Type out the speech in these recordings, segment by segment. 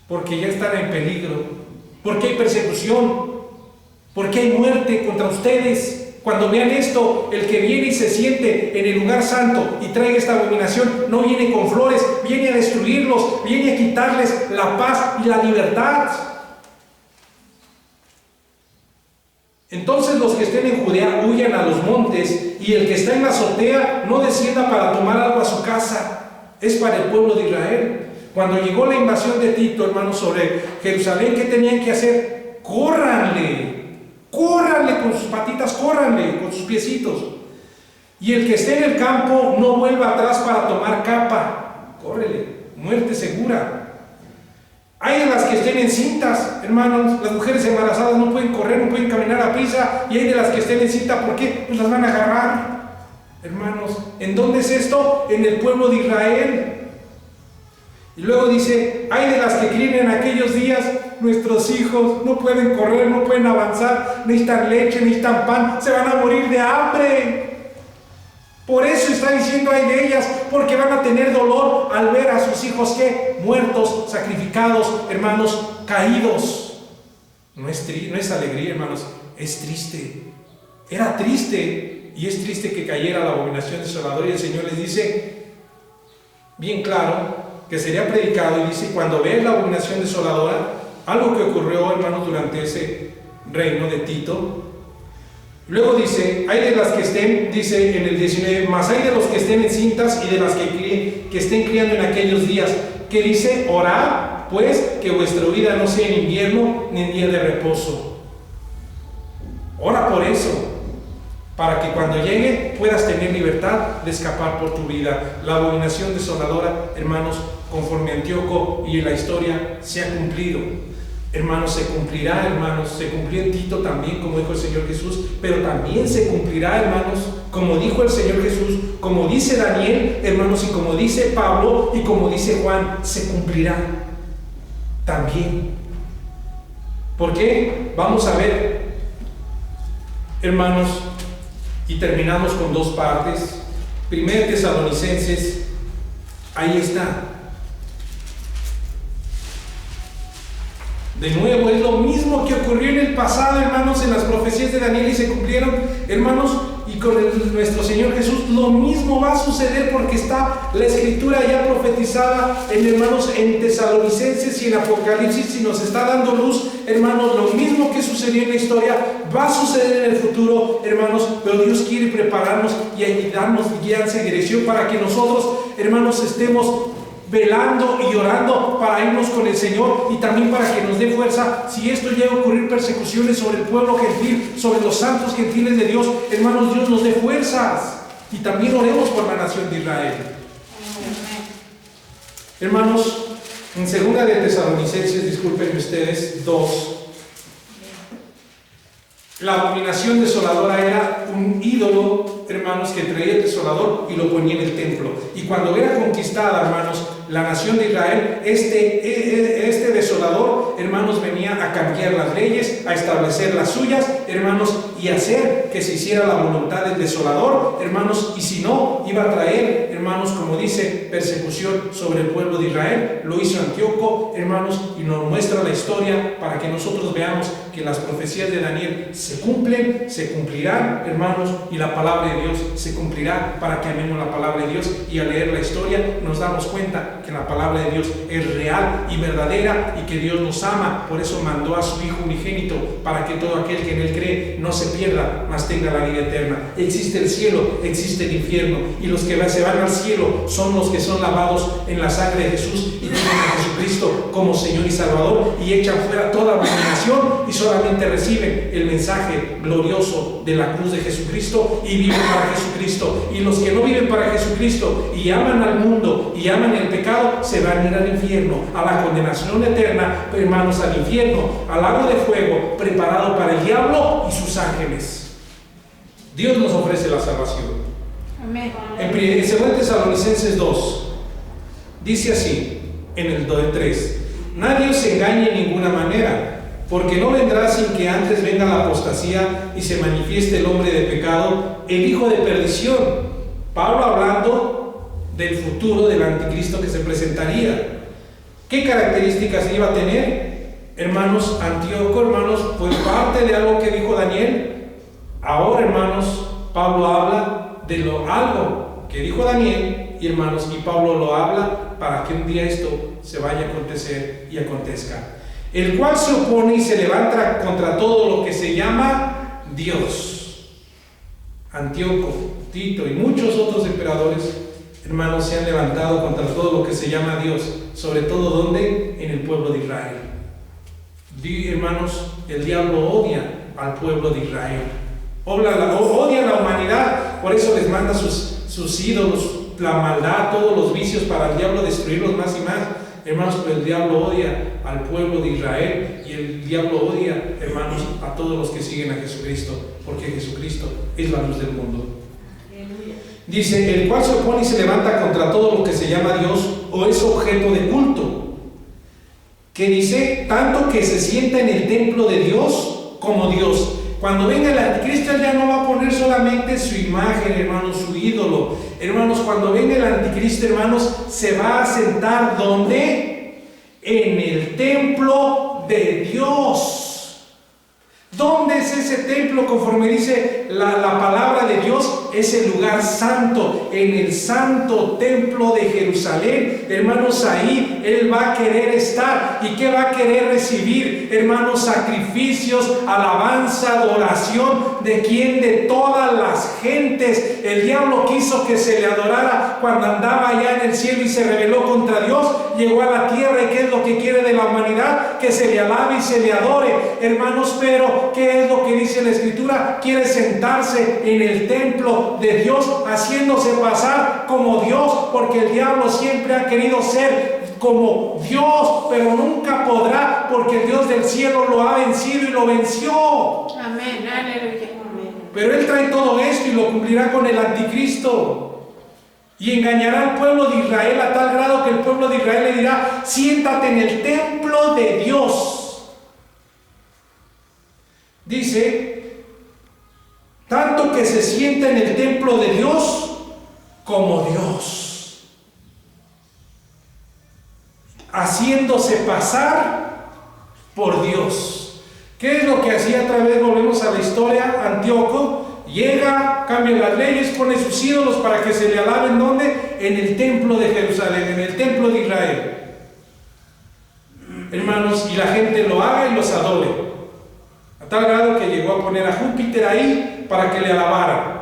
porque ya están en peligro, porque hay persecución, porque hay muerte contra ustedes. Cuando vean esto, el que viene y se siente en el lugar santo y traiga esta abominación, no viene con flores, viene a destruirlos, viene a quitarles la paz y la libertad. Entonces los que estén en Judea huyan a los montes, y el que está en la azotea no descienda para tomar algo a su casa. Es para el pueblo de Israel. Cuando llegó la invasión de Tito, hermanos, sobre Jerusalén, ¿qué tenían que hacer? Córranle con sus patitas, córranle con sus piecitos. Y el que esté en el campo no vuelva atrás para tomar capa. Córrele, muerte segura. Hay de las que estén encintas, hermanos. Las mujeres embarazadas no pueden correr, no pueden caminar a prisa. Y hay de las que estén encintas, ¿por qué? Pues las van a agarrar. Hermanos, ¿en dónde es esto? En el pueblo de Israel. Y luego dice, hay de las que críen en aquellos días, nuestros hijos no pueden correr, no pueden avanzar, necesitan leche, necesitan pan, se van a morir de hambre. Por eso está diciendo, hay de ellas, porque van a tener dolor al ver a sus hijos que muertos, sacrificados, hermanos, caídos. No es alegría, hermanos, es triste. Era triste, y es triste que cayera la abominación desoladora. Y el Señor les dice bien claro que sería predicado, y dice, cuando veas la abominación desoladora, algo que ocurrió, hermanos, durante ese reino de Tito. Luego dice, hay de las que estén, dice en el 19, mas hay de los que estén encintas y de las que estén criando en aquellos días, que dice, orad pues que vuestra vida no sea en invierno ni en día de reposo. Ora por eso, para que cuando llegue puedas tener libertad de escapar por tu vida. La abominación desoladora, hermanos, conforme Antíoco y en la historia se ha cumplido. Hermanos, se cumplirá, hermanos, se cumplió en Tito también, como dijo el Señor Jesús, pero también se cumplirá, hermanos, como dijo el Señor Jesús, como dice Daniel, hermanos, y como dice Pablo, y como dice Juan, se cumplirá también. ¿Por qué? Vamos a ver, hermanos, y terminamos con dos partes. 1 Tesalonicenses, ahí está. De nuevo, es lo mismo que ocurrió en el pasado, hermanos, en las profecías de Daniel, y se cumplieron, hermanos, y con nuestro Señor Jesús lo mismo va a suceder, porque está la escritura ya profetizada hermanos, en Tesalonicenses y en Apocalipsis, y nos está dando luz, hermanos. Lo mismo que sucedió en la historia va a suceder en el futuro, hermanos, pero Dios quiere prepararnos y ayudarnos, guiarnos en dirección para que nosotros, hermanos, estemos velando y orando para irnos con el Señor, y también para que nos dé fuerza si esto llega a ocurrir, persecuciones sobre el pueblo gentil, sobre los santos gentiles de Dios. Hermanos, Dios nos dé fuerzas, y también oremos por la nación de Israel. Hermanos, en 2 de Tesalonicenses, disculpen ustedes, 2, la abominación desoladora era un ídolo, hermanos, que traía el desolador y lo ponía en el templo. Y cuando era conquistada, hermanos, la nación de Israel, este desolador, hermanos, venía a cambiar las leyes, a establecer las suyas, hermanos, y hacer que se hiciera la voluntad del desolador, hermanos, y si no, iba a traer, hermanos, como dice, persecución sobre el pueblo de Israel. Lo hizo Antíoco, hermanos, y nos muestra la historia para que nosotros veamos que las profecías de Daniel se cumplen, se cumplirán, hermanos, y la palabra de Dios se cumplirá, para que amemos la palabra de Dios. Y al leer la historia nos damos cuenta que la palabra de Dios es real y verdadera, y que Dios nos ama. Por eso mandó a su Hijo unigénito, para que todo aquel que en él cree no se pierda, mas tenga la vida eterna. Existe el cielo, existe el infierno, y los que se van al cielo son los que son lavados en la sangre de Jesús y tienen a Jesucristo como Señor y Salvador, y echan fuera toda abominación y solamente reciben el mensaje glorioso de la cruz de Jesucristo y viven para Jesucristo. Y los que no viven para Jesucristo y aman al mundo y aman el pecado, se van a ir al infierno, a la condenación eterna, hermanos, al infierno, al lago de fuego preparado para el diablo y sus ángeles. Dios nos ofrece la salvación. Amén. En 2 Tesalonicenses 2 dice así, en el 3: nadie os engañe en ninguna manera, porque no vendrá sin que antes venga la apostasía y se manifieste el hombre de pecado, el hijo de perdición. Pablo hablando del futuro del anticristo que se presentaría. ¿Qué características iba a tener? Hermanos, Antíoco, hermanos, fue parte de algo que dijo Daniel. Ahora, hermanos, Pablo habla de algo que dijo Daniel, y hermanos, y Pablo lo habla para que un día esto se vaya a acontecer y acontezca. El cual se opone y se levanta contra todo lo que se llama Dios. Antíoco, Tito y muchos otros emperadores, hermanos, se han levantado contra todo lo que se llama Dios, sobre todo ¿dónde? En el pueblo de Israel. Hermanos, el diablo odia al pueblo de Israel, odia a la humanidad, por eso les manda sus ídolos, la maldad, todos los vicios, para el diablo destruirlos más y más. Hermanos, pero el diablo odia al pueblo de Israel, y el diablo odia, hermanos, a todos los que siguen a Jesucristo, porque Jesucristo es la luz del mundo. Dice, el cual se opone y se levanta contra todo lo que se llama Dios o es objeto de culto, que dice, tanto que se sienta en el templo de Dios como Dios. Cuando venga el anticristo, él ya no va a poner solamente su imagen, hermanos, su ídolo. Hermanos, cuando venga el anticristo, hermanos, se va a sentar ¿dónde? En el templo de Dios. ¿Dónde es ese templo? Conforme dice la palabra de Dios, es el lugar santo, en el santo templo de Jerusalén. Hermanos, ahí Él va a querer estar. ¿Y qué va a querer recibir? Hermanos, sacrificios, alabanza, adoración. ¿De quién? De todas las gentes. El diablo quiso que se le adorara cuando andaba allá en el cielo y se rebeló contra Dios. Llegó a la tierra, y ¿qué es lo que quiere de la humanidad? Que se le alabe y se le adore. Hermanos, pero ¿qué es lo que dice la Escritura? Quiere sentarse en el templo de Dios, haciéndose pasar como Dios, porque el diablo siempre ha querido ser como Dios, pero nunca podrá, porque el Dios del cielo lo ha vencido y lo venció. Amén, aleluya. Pero Él trae todo esto y lo cumplirá con el anticristo, y engañará al pueblo de Israel a tal grado que el pueblo de Israel le dirá: siéntate en el templo de Dios. Dice, tanto que se sienta en el templo de Dios como Dios, haciéndose pasar por Dios. ¿Qué es lo que hacía otra vez? Volvemos a la historia. Antíoco llega, cambia las leyes, pone sus ídolos para que se le alaben. ¿Dónde? En el templo de Jerusalén, en el templo de Israel. Hermanos, y la gente lo haga y los adore, a tal grado que llegó a poner a Júpiter ahí para que le alabaran,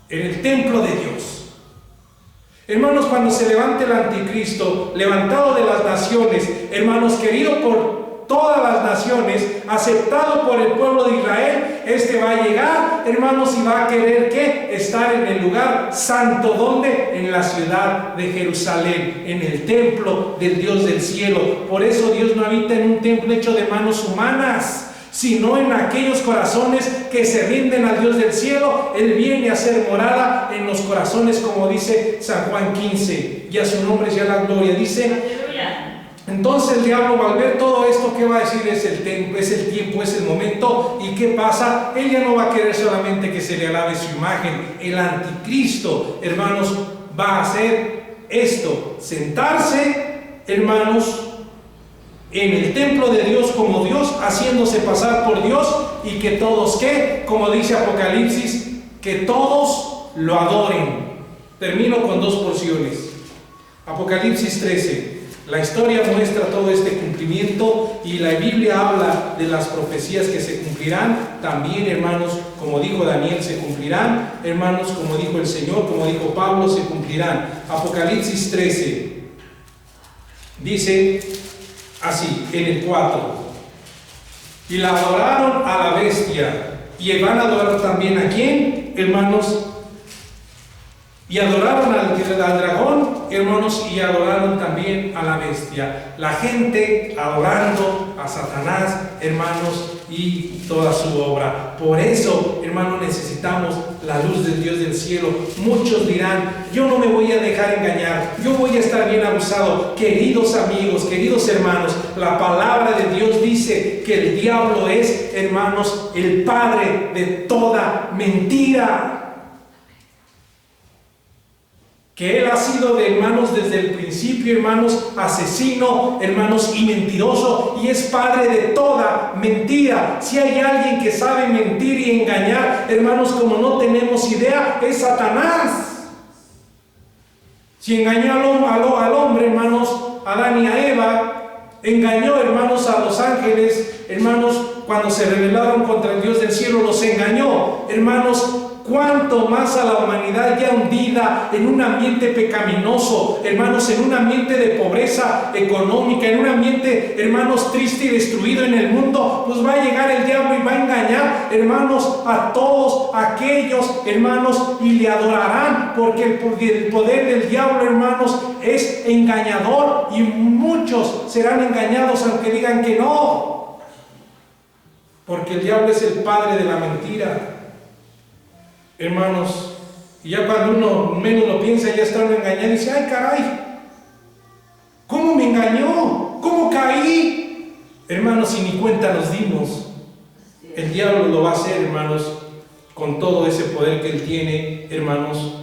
en el templo de Dios. Hermanos, cuando se levante el anticristo, levantado de las naciones, hermanos, querido por todas las naciones, aceptado por el pueblo de Israel, este va a llegar, hermanos, y va a querer ¿qué? Estar en el lugar santo. ¿Dónde? En la ciudad de Jerusalén, en el templo del Dios del cielo. Por eso Dios no habita en un templo hecho de manos humanas, sino en aquellos corazones que se rinden al Dios del cielo. Él viene a ser morada en los corazones, como dice San Juan 15, y a su nombre sea la gloria. Dice, entonces el diablo, al ver todo esto, ¿qué va a decir? Es el tiempo, es el momento. ¿Y qué pasa? Él ya no va a querer solamente que se le alabe su imagen. El anticristo, hermanos, va a hacer esto: sentarse, hermanos, en el templo de Dios como Dios, haciéndose pasar por Dios, y que todos, ¿qué? Como dice Apocalipsis, que todos lo adoren. Termino con dos porciones. Apocalipsis 13. La historia muestra todo este cumplimiento, y la Biblia habla de las profecías que se cumplirán. También, hermanos, como dijo Daniel, se cumplirán. Hermanos, como dijo el Señor, como dijo Pablo, se cumplirán. Apocalipsis 13 dice así, en el 4: y la adoraron a la bestia. Y van a adorar también ¿a quién, hermanos? Y adoraron al dragón, hermanos, y adoraron también a la bestia. La gente adorando a Satanás, hermanos, y toda su obra. Por eso, hermanos, necesitamos la luz del Dios del cielo. Muchos dirán: yo no me voy a dejar engañar, yo voy a estar bien abusado. Queridos amigos, queridos hermanos, la palabra de Dios dice que el diablo es, hermanos, el padre de toda mentira. que él ha sido de hermanos desde el principio, hermanos, asesino, hermanos, y mentiroso, y es padre de toda mentira. Si hay alguien que sabe mentir y engañar, hermanos, como no tenemos idea, es Satanás. Si engañó al hombre, hermanos, a Adán y a Eva, engañó, hermanos, a los ángeles, hermanos, cuando se rebelaron contra el Dios del cielo, los engañó, hermanos. Cuánto más a la humanidad ya hundida en un ambiente pecaminoso, hermanos, en un ambiente de pobreza económica, en un ambiente, hermanos, triste y destruido en el mundo, pues va a llegar el diablo y va a engañar, hermanos, a todos aquellos, hermanos, y le adorarán, porque el poder del diablo, hermanos, es engañador, y muchos serán engañados aunque digan que no, porque el diablo es el padre de la mentira. Hermanos, y ya cuando uno menos lo piensa, ya está uno engañado y dice: ay, caray, ¿cómo me engañó? ¿Cómo caí? Hermanos, si ni cuenta nos dimos, el diablo lo va a hacer, hermanos, con todo ese poder que él tiene, hermanos.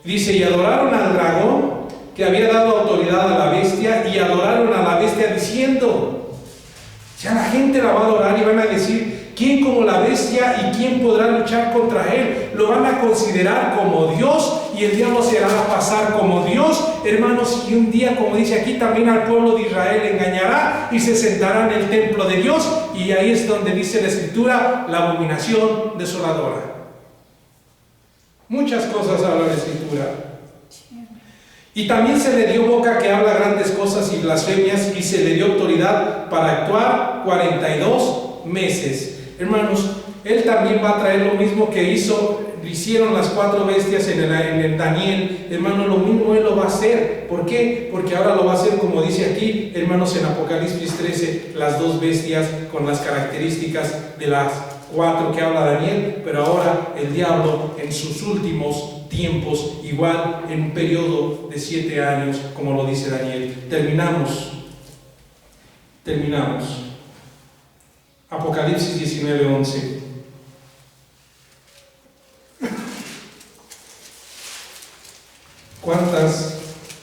Dice: y adoraron al dragón que había dado autoridad a la bestia, y adoraron a la bestia diciendo, ya la gente la va a adorar y van a decir: ¿quién como la bestia y quién podrá luchar contra él? Lo van a considerar como Dios, y el diablo se hará pasar como Dios, hermanos, y un día, como dice aquí, también al pueblo de Israel engañará y se sentará en el templo de Dios, y ahí es donde dice la Escritura: la abominación desoladora. Muchas cosas habla la Escritura. Y también se le dio boca que habla grandes cosas y blasfemias, y se le dio autoridad para actuar 42 meses. Hermanos, él también va a traer lo mismo que hicieron las 4 bestias en el Daniel. Hermanos, lo mismo él lo va a hacer. ¿Por qué? Porque ahora lo va a hacer, como dice aquí, hermanos, en Apocalipsis 13, las 2 bestias con las características de las 4 que habla Daniel. Pero ahora el diablo en sus últimos tiempos, igual en un periodo de 7 años, como lo dice Daniel. Terminamos. Apocalipsis 19:11. ¿Cuántas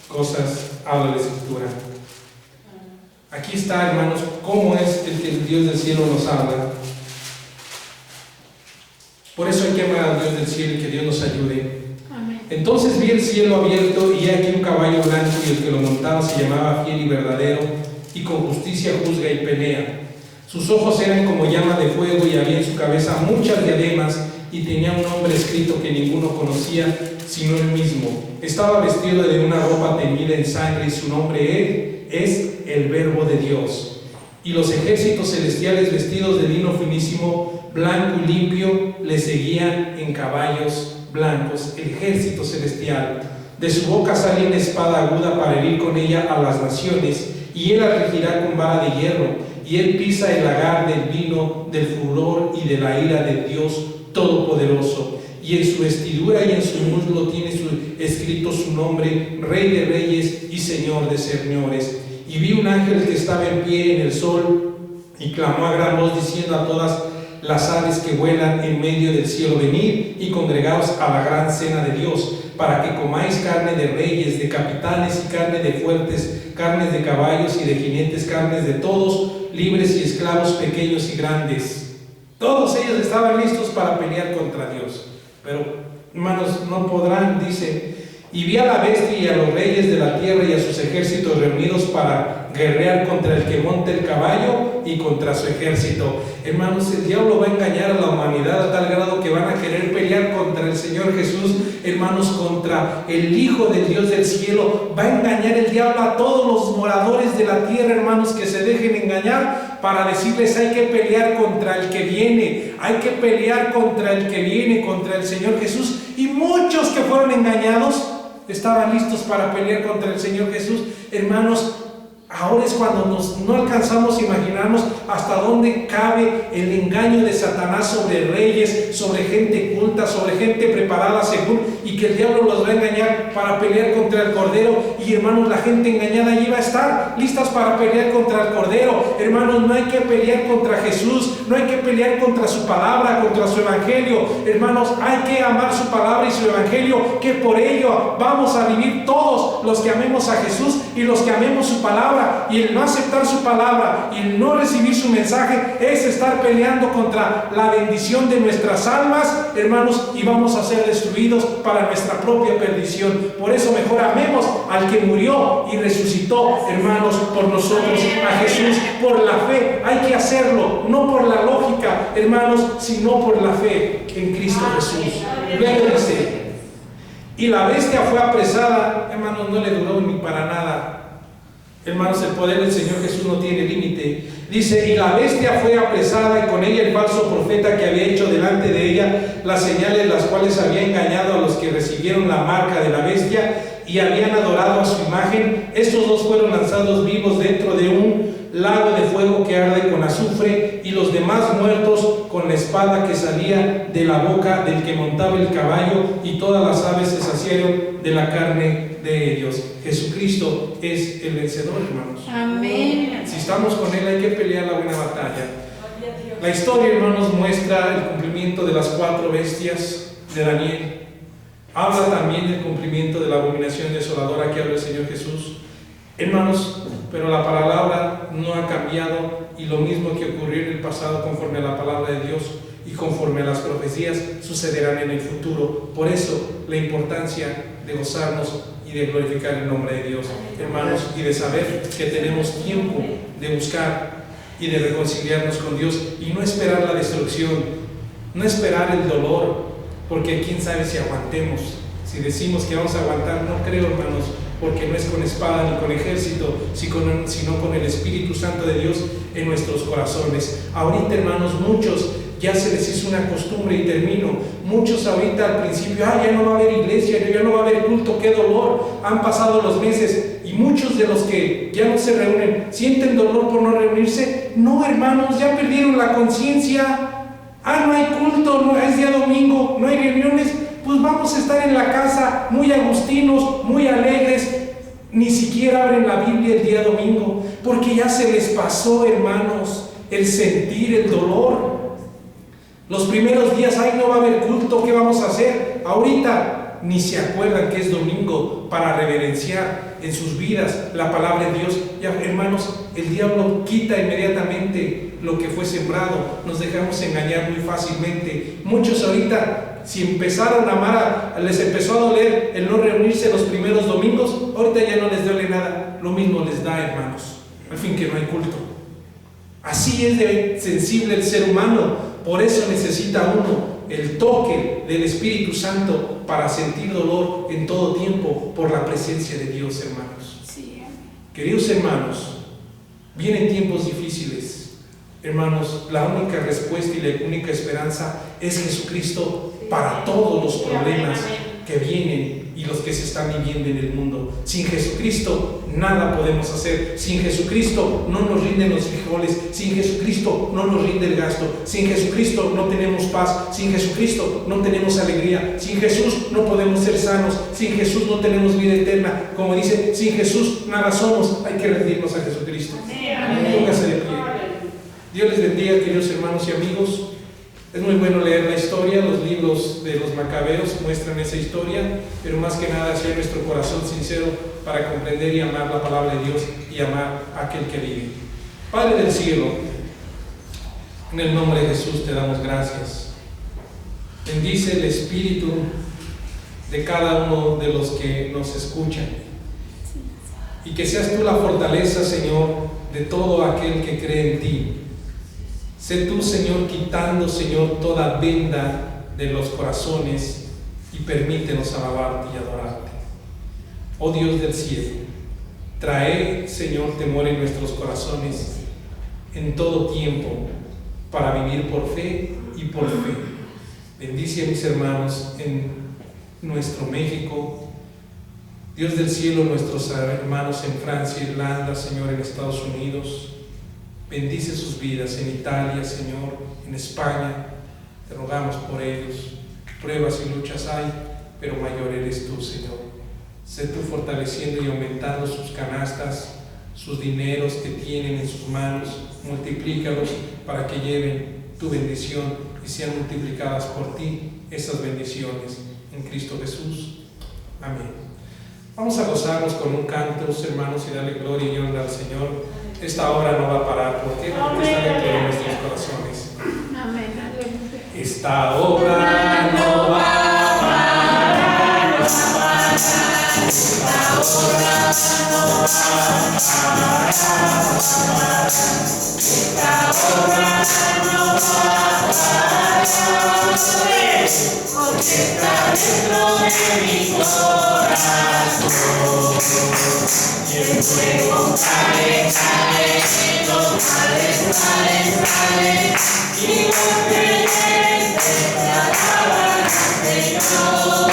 cosas habla la Escritura? Aquí está, hermanos, cómo es el que el Dios del cielo nos habla. Por eso hay que amar al Dios del cielo y que Dios nos ayude. Amén. Entonces vi el cielo abierto, y aquí un caballo blanco, y el que lo montaba se llamaba Fiel y Verdadero, y con justicia juzga y pelea. Sus ojos eran como llama de fuego, y había en su cabeza muchas diademas, y tenía un nombre escrito que ninguno conocía, sino él mismo. Estaba vestido de una ropa teñida en sangre, y su nombre es el Verbo de Dios. Y los ejércitos celestiales, vestidos de lino finísimo, blanco y limpio, le seguían en caballos blancos. El ejército celestial. De su boca sale una espada aguda para herir con ella a las naciones, y él la regirá con vara de hierro. Y él pisa el lagar del vino del furor y de la ira del Dios Todopoderoso. Y en su vestidura y en su muslo tiene escrito su nombre: Rey de Reyes y Señor de Señores. Y vi un ángel que estaba en pie en el sol, y clamó a gran voz diciendo a todas las aves que vuelan en medio del cielo: venid y congregaos a la gran cena de Dios, para que comáis carne de reyes, de capitanes, y carne de fuertes, carnes de caballos y de jinetes, carnes de todos, libres y esclavos, pequeños y grandes. Todos ellos estaban listos para pelear contra Dios, pero, hermanos, no podrán, dice. Y vi a la bestia y a los reyes de la tierra y a sus ejércitos reunidos para guerrear contra el que monta el caballo y contra su ejército. Hermanos, el diablo va a engañar a la humanidad a tal grado que van a querer pelear contra el Señor Jesús, hermanos, contra el Hijo del Dios del cielo. Va a engañar el diablo a todos los moradores de la tierra, hermanos, que se dejen engañar, para decirles: hay que pelear contra el que viene, hay que pelear contra el que viene, contra el Señor Jesús. Y muchos que fueron engañados estaban listos para pelear contra el Señor Jesús. Hermanos, Ahora es cuando no alcanzamos a imaginarnos hasta dónde cabe el engaño de Satanás sobre reyes, sobre gente culta, sobre gente preparada según, y que el diablo los va a engañar para pelear contra el Cordero. Y hermanos, la gente engañada allí va a estar listas para pelear contra el Cordero. Hermanos, no hay que pelear contra Jesús, no hay que pelear contra su palabra, contra su evangelio. Hermanos, hay que amar su palabra y su evangelio, que por ello vamos a vivir todos los que amemos a Jesús y los que amemos su palabra. Y el no aceptar su palabra y el no recibir su mensaje es estar peleando contra la bendición de nuestras almas, hermanos, y vamos a ser destruidos para nuestra propia perdición. Por eso mejor amemos al que murió y resucitó, hermanos, por nosotros, a Jesús, por la fe. Hay que hacerlo, no por la lógica, hermanos, sino por la fe en Cristo Jesús. Luego dice: y la bestia fue apresada. Hermanos, no le duró ni para nada. Hermanos, el poder del Señor Jesús no tiene límite. Dice: y la bestia fue apresada, y con ella el falso profeta que había hecho delante de ella las señales, las cuales había engañado a los que recibieron la marca de la bestia y habían adorado a su imagen. Estos dos fueron lanzados vivos dentro de un lago de fuego que arde con azufre, y los demás muertos con la espada que salía de la boca del que montaba el caballo, y todas las aves se saciaron de la carne de ellos. Jesucristo es el vencedor, hermanos. Amén. Si estamos con Él, hay que pelear la buena batalla. La historia, hermanos, muestra el cumplimiento de las 4 bestias de Daniel. Habla también del cumplimiento de la abominación desoladora que habla el Señor Jesús. Hermanos, pero la palabra no ha cambiado, y lo mismo que ocurrió en el pasado conforme a la palabra de Dios y conforme a las profecías sucederán en el futuro. Por eso la importancia de gozarnos y de glorificar el nombre de Dios, hermanos, y de saber que tenemos tiempo de buscar y de reconciliarnos con Dios, y no esperar la destrucción, no esperar el dolor, porque quién sabe si aguantemos. Si decimos que vamos a aguantar, no creo, hermanos, porque no es con espada ni con ejército, sino con el Espíritu Santo de Dios en nuestros corazones. Ahorita, hermanos, muchos ya se les hizo una costumbre, y termino. Muchos ahorita al principio: ya no va a haber iglesia, ya no va a haber culto, qué dolor. Han pasado los meses y muchos de los que ya no se reúnen sienten dolor por no reunirse. No, hermanos, ya perdieron la conciencia. No hay culto, no es día domingo, no hay reuniones, pues vamos a estar en la casa muy agustinos, muy alegres. Ni siquiera abren la Biblia el día domingo, porque ya se les pasó, hermanos, el sentir el dolor. Los primeros días: no va a haber culto, ¿qué vamos a hacer? Ahorita ni se acuerdan que es domingo para reverenciar en sus vidas la palabra de Dios. Ya, hermanos, el diablo quita inmediatamente lo que fue sembrado. Nos dejamos engañar muy fácilmente. Muchos ahorita, si empezaron a amar, les empezó a doler el no reunirse los primeros domingos, ahorita ya no les duele nada. Lo mismo les da, hermanos, al fin que no hay culto. Así es de sensible el ser humano. Por eso necesita uno el toque del Espíritu Santo para sentir dolor en todo tiempo por la presencia de Dios, hermanos. Sí. Queridos hermanos, vienen tiempos difíciles. Hermanos, la única respuesta y la única esperanza es Jesucristo para todos los problemas que vienen y los que se están viviendo en el mundo. Sin Jesucristo nada podemos hacer. Sin Jesucristo no nos rinden los frijoles. Sin Jesucristo no nos rinde el gasto. Sin Jesucristo no tenemos paz. Sin Jesucristo no tenemos alegría. Sin Jesús no podemos ser sanos. Sin Jesús no tenemos vida eterna. Como dice, sin Jesús nada somos. Hay que rendirnos a Jesucristo. Póngase de pie. Dios les bendiga, queridos hermanos y amigos. Es muy bueno leer la historia. Los libros de los Macabeos muestran esa historia, pero más que nada hacer nuestro corazón sincero para comprender y amar la palabra de Dios y amar a aquel que vive. Padre del cielo, en el nombre de Jesús te damos gracias. Bendice el espíritu de cada uno de los que nos escuchan, y que seas tú la fortaleza, Señor, de todo aquel que cree en ti. Sé tú, Señor, quitando, Señor, toda venda de los corazones, y permítenos alabarte y adorarte. Oh Dios del cielo, trae, Señor, temor en nuestros corazones en todo tiempo, para vivir por fe y por fe. Bendice a mis hermanos en nuestro México, Dios del cielo, nuestros hermanos en Francia, Irlanda, Señor, en Estados Unidos, bendice sus vidas en Italia, Señor, en España. Te rogamos por ellos. Pruebas y luchas hay, pero mayor eres tú, Señor. Sé tú fortaleciendo y aumentando sus canastas, sus dineros que tienen en sus manos. Multiplícalos para que lleven tu bendición y sean multiplicadas por ti esas bendiciones en Cristo Jesús. Amén. Vamos a gozarnos con un canto, hermanos, y darle gloria y honra al Señor. Esta obra no va a parar. ¿Por qué? Porque está dentro de nuestros corazones. Amén, aleluya. Esta obra no va a parar, no va a parar. Esta obra no va a parar, no va a parar. Esta obra no va a parar, porque está dentro de mi corazón. Y el fuego cae, cae, los males salen, salen, y los creyentes te alaban al Señor.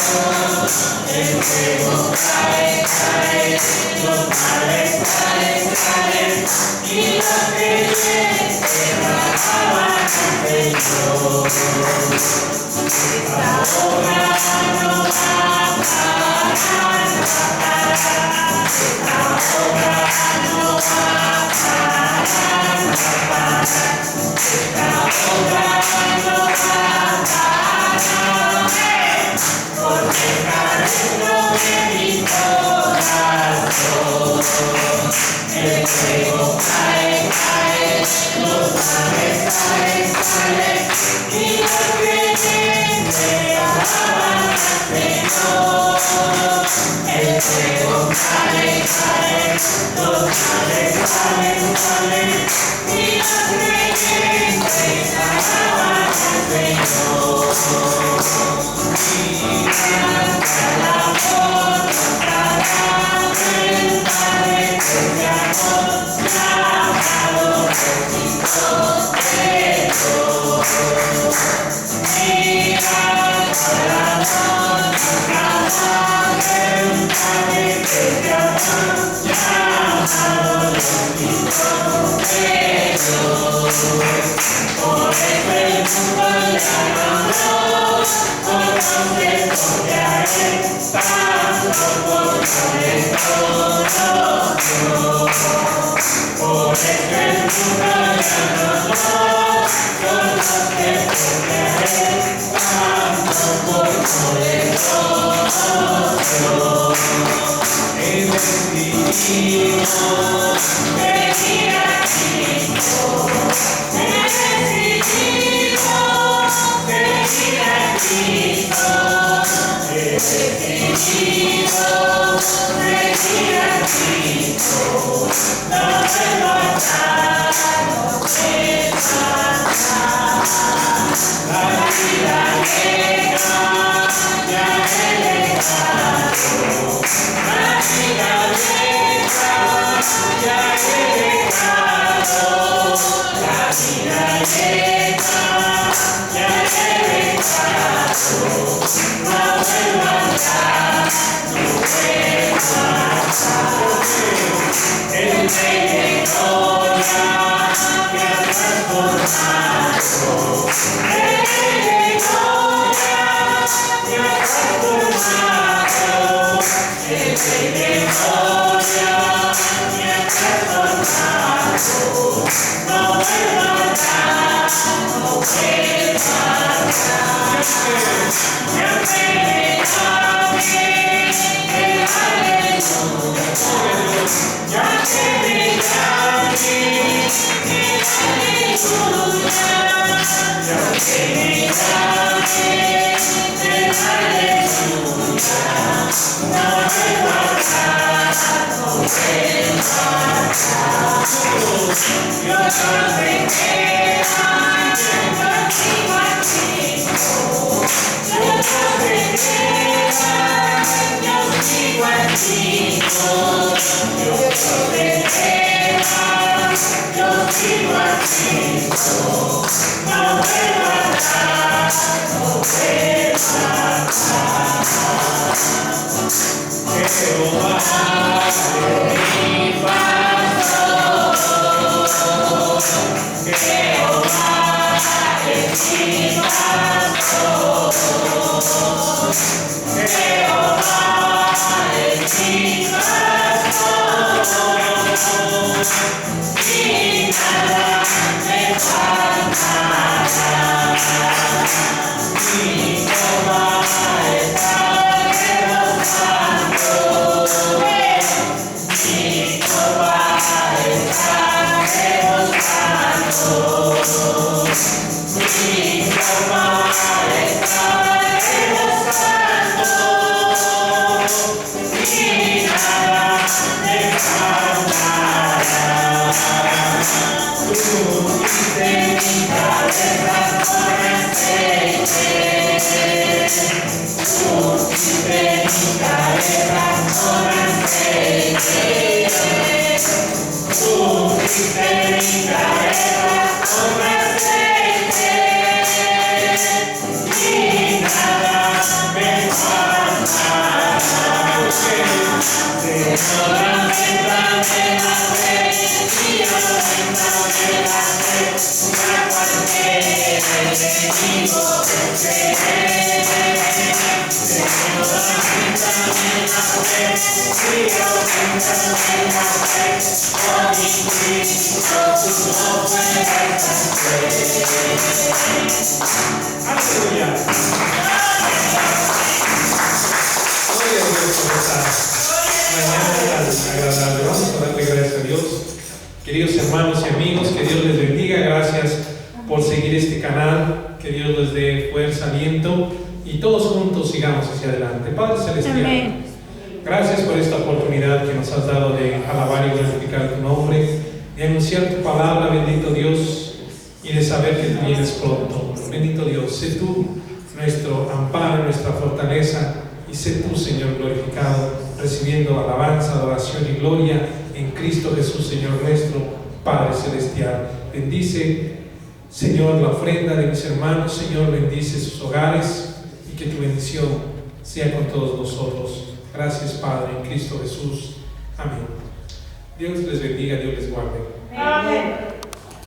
El fuego cae, cae, los males salen, salen, y los creyentes te alaban al Señor. Esta obra no va a parar, no va a parar. Esta obra no va a parar, no va a parar. Esta obra no va a parar, porque está dentro de mi corazón. El fuego cae, cae, los males salen, salen, y los creyentes alaban al Señor. El fuego cae, cae, los males salen, salen, y los creyentes alaban al Señor. Mira cada amor, cada ventana de amor, llamado Bendito de Dios. Mira cada amor, cada ventana de amor, llamado Bendito de Dios. Por eso el mundo ya no conoce porque a él tampoco sabe todo Dios. Por eso el mundo ya no conoce porque a él tampoco sabe todo Dios. He decidido venir a Cristo. He decidido venir a Cristo. He decidido venir a Cristo. No vuelvo atrás, no vuelvo atrás. La vida llega, ya he dejado. La vida llega, ya he dejado. La vida llega, ya he dejado. No vuelvo atrás, no vuelvo atrás. El Rey de Gloria me ha transformado. El Rey de Gloria me ha transformado. El Rey de Gloria me ha transformado. No vuelvo atrás, no vuelvo atrás. Ya me llame el aleluya. Ya que me llame el aleluya. Ya que me llame el aleluya. No vuelvo atrás, no vuelvo atrás. Yo no me queda, yo sigo a Cristo. Yo no me queda, yo sigo a Cristo. Yo no me queda, yo sigo a Cristo. No vuelvo atrás, no vuelvo atrás. Aleluya. Gloria a Dios por esta mañana tan agradable. Vamos a darle gracias a Dios. Queridos hermanos y amigos, que Dios les bendiga. Gracias por seguir este canal. Que Dios les dé fuerza, aliento y todos juntos sigamos hacia adelante. Padre Celestial, Amén. gracias por esta oportunidad que nos has dado de alabar y glorificar tu nombre, de anunciar tu palabra, bendito Dios, y de saber que tú vienes pronto. Bendito Dios, sé tú nuestro amparo, nuestra fortaleza, y sé tú, Señor, glorificado, recibiendo alabanza, adoración y gloria en Cristo Jesús, Señor nuestro, Padre Celestial. Bendice, Señor, la ofrenda de mis hermanos, Señor, bendice sus hogares y que tu bendición sea con todos nosotros. Gracias, Padre, en Cristo Jesús. Amén. Dios les bendiga, Dios les guarde. Amén.